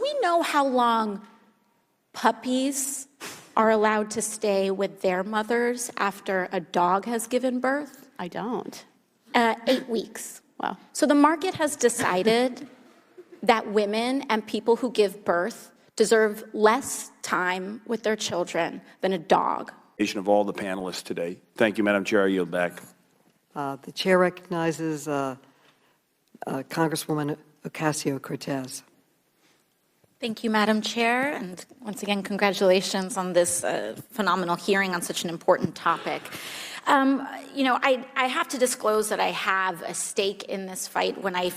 we know how long puppies are allowed to stay with their mothers after a dog has given birth? I don't. 8 weeks. Wow. So the market has decided that women and people who give birth deserve less time with their children than a dog. Of all the panelists today. Thank you, Madam Chair. I yield back. The chair recognizes Congresswoman Ocasio-Cortez. Thank you, Madam Chair, and once again, congratulations on this phenomenal hearing on such an important topic. I have to disclose that I have a stake in this fight. When I was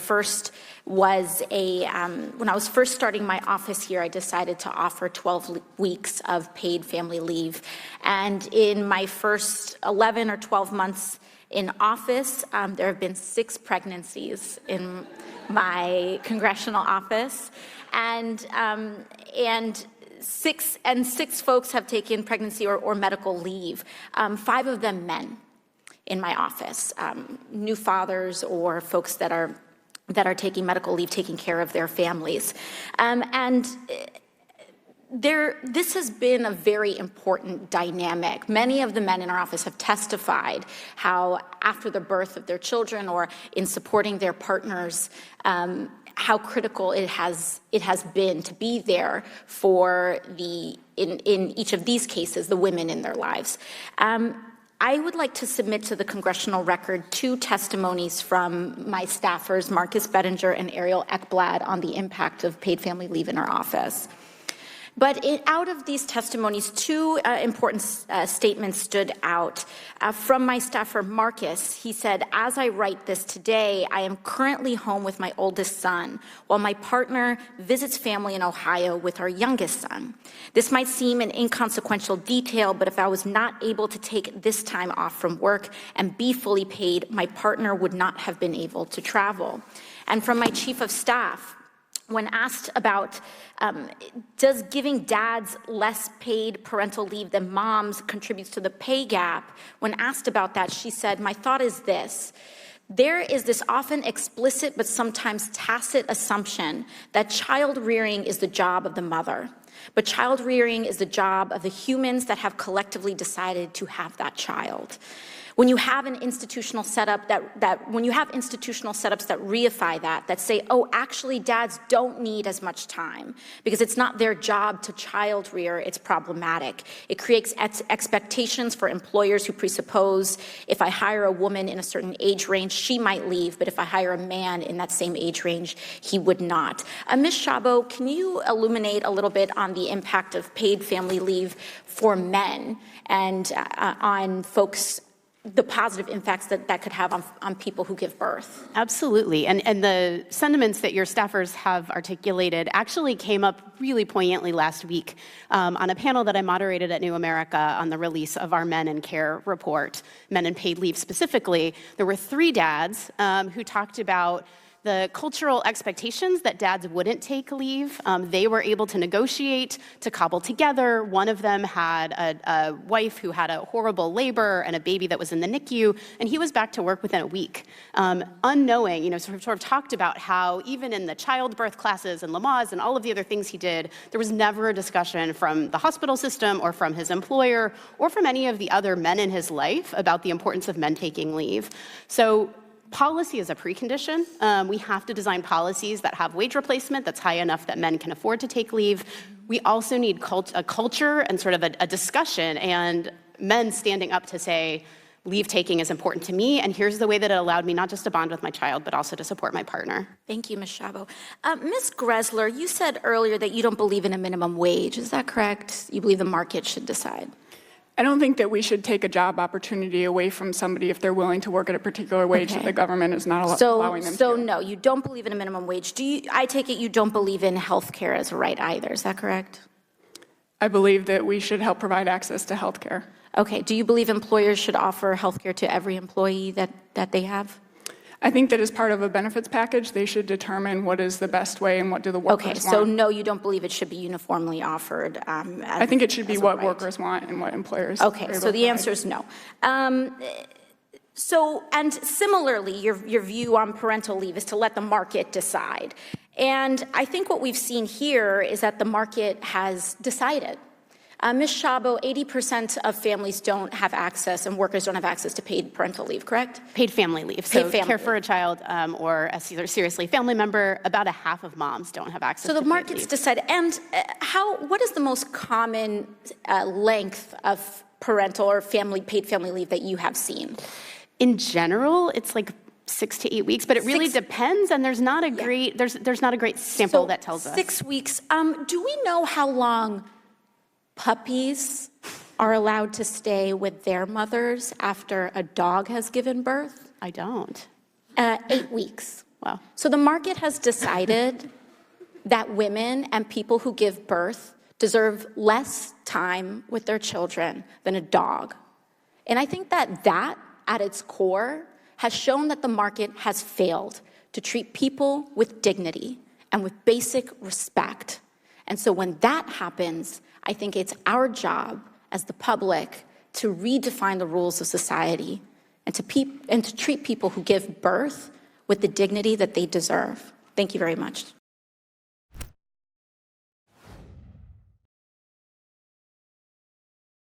first starting my office here, I decided to offer 12 weeks of paid family leave. And in my first 11 or 12 months in office, there have been 6 pregnancies in my congressional office, and six folks have taken pregnancy or medical leave. 5 of them men in my office, new fathers or folks that are taking medical leave, taking care of their families, this has been a very important dynamic. Many of the men in our office have testified how after the birth of their children or in supporting their partners, how critical it has been to be there for in each of these cases, the women in their lives. I would like to submit to the congressional record 2 testimonies from my staffers, Marcus Bettinger and Ariel Ekblad, on the impact of paid family leave in our office. But out of these testimonies, 2 important statements stood out. From my staffer, Marcus, he said, "As I write this today, I am currently home with my oldest son, while my partner visits family in Ohio with our youngest son. This might seem an inconsequential detail, but if I was not able to take this time off from work and be fully paid, my partner would not have been able to travel." And from my chief of staff, when asked about does giving dads less paid parental leave than moms contributes to the pay gap, when asked about that, she said, "My thought is this. There is this often explicit but sometimes tacit assumption that child rearing is the job of the mother. But child rearing is the job of the humans that have collectively decided to have that child." When you have an institutional setup when you have institutional setups that reify that say, oh, actually dads don't need as much time because it's not their job to child rear, it's problematic. It creates expectations for employers who presuppose if I hire a woman in a certain age range, she might leave, but if I hire a man in that same age range, he would not. Ms. Szabo, can you illuminate a little bit on the impact of paid family leave for men and on folks, the positive impacts that could have on people who give birth? Absolutely. And the sentiments that your staffers have articulated actually came up really poignantly last week on a panel that I moderated at New America on the release of our Men in Care report, Men in Paid Leave specifically. There were 3 dads who talked about the cultural expectations that dads wouldn't take leave. They were able to negotiate, to cobble together. One of them had a wife who had a horrible labor and a baby that was in the NICU, and he was back to work within a week. Unknowing, sort of talked about how even in the childbirth classes and Lamaze and all of the other things he did, there was never a discussion from the hospital system or from his employer or from any of the other men in his life about the importance of men taking leave. So policy is a precondition. We have to design policies that have wage replacement that's high enough that men can afford to take leave. We also need a culture and sort of a discussion and men standing up to say, leave taking is important to me, and here's the way that it allowed me not just to bond with my child, but also to support my partner. Thank you, Ms. Szabo. Ms. Gressler, you said earlier that you don't believe in a minimum wage. Is that correct? You believe the market should decide? I don't think that we should take a job opportunity away from somebody if they're willing to work at a particular wage that the government is not allowing them to. So no, you don't believe in a minimum wage. I take it you don't believe in health care as a right either. Is that correct? I believe that we should help provide access to health care. Okay. Do you believe employers should offer health care to every employee that they have? I think that as part of a benefits package, they should determine what is the best way and what do the workers want. Okay, so no, you don't believe it should be uniformly offered? I think it should be what workers want and what employers. Okay, so the answer is no. So, and similarly, your view on parental leave is to let the market decide. And I think what we've seen here is that the market has decided. Ms. Szabo, 80% of families don't have access and workers don't have access to paid parental leave, correct? Paid family leave. So Paid family care for a leave. child or a seriously family member, about a half of moms don't have access So to the paid market's leave. decided. And what is the most common length of parental or paid family leave that you have seen? In general, it's like 6 to 8 weeks, but it really depends, and there's not a great there's not a great sample that tells us. 6 weeks. Do we know how long puppies are allowed to stay with their mothers after a dog has given birth? I don't. 8 weeks. Wow. So the market has decided that women and people who give birth deserve less time with their children than a dog. And I think that at its core, has shown that the market has failed to treat people with dignity and with basic respect. And so when that happens, I think it's our job as the public to redefine the rules of society and to treat people who give birth with the dignity that they deserve. Thank you very much.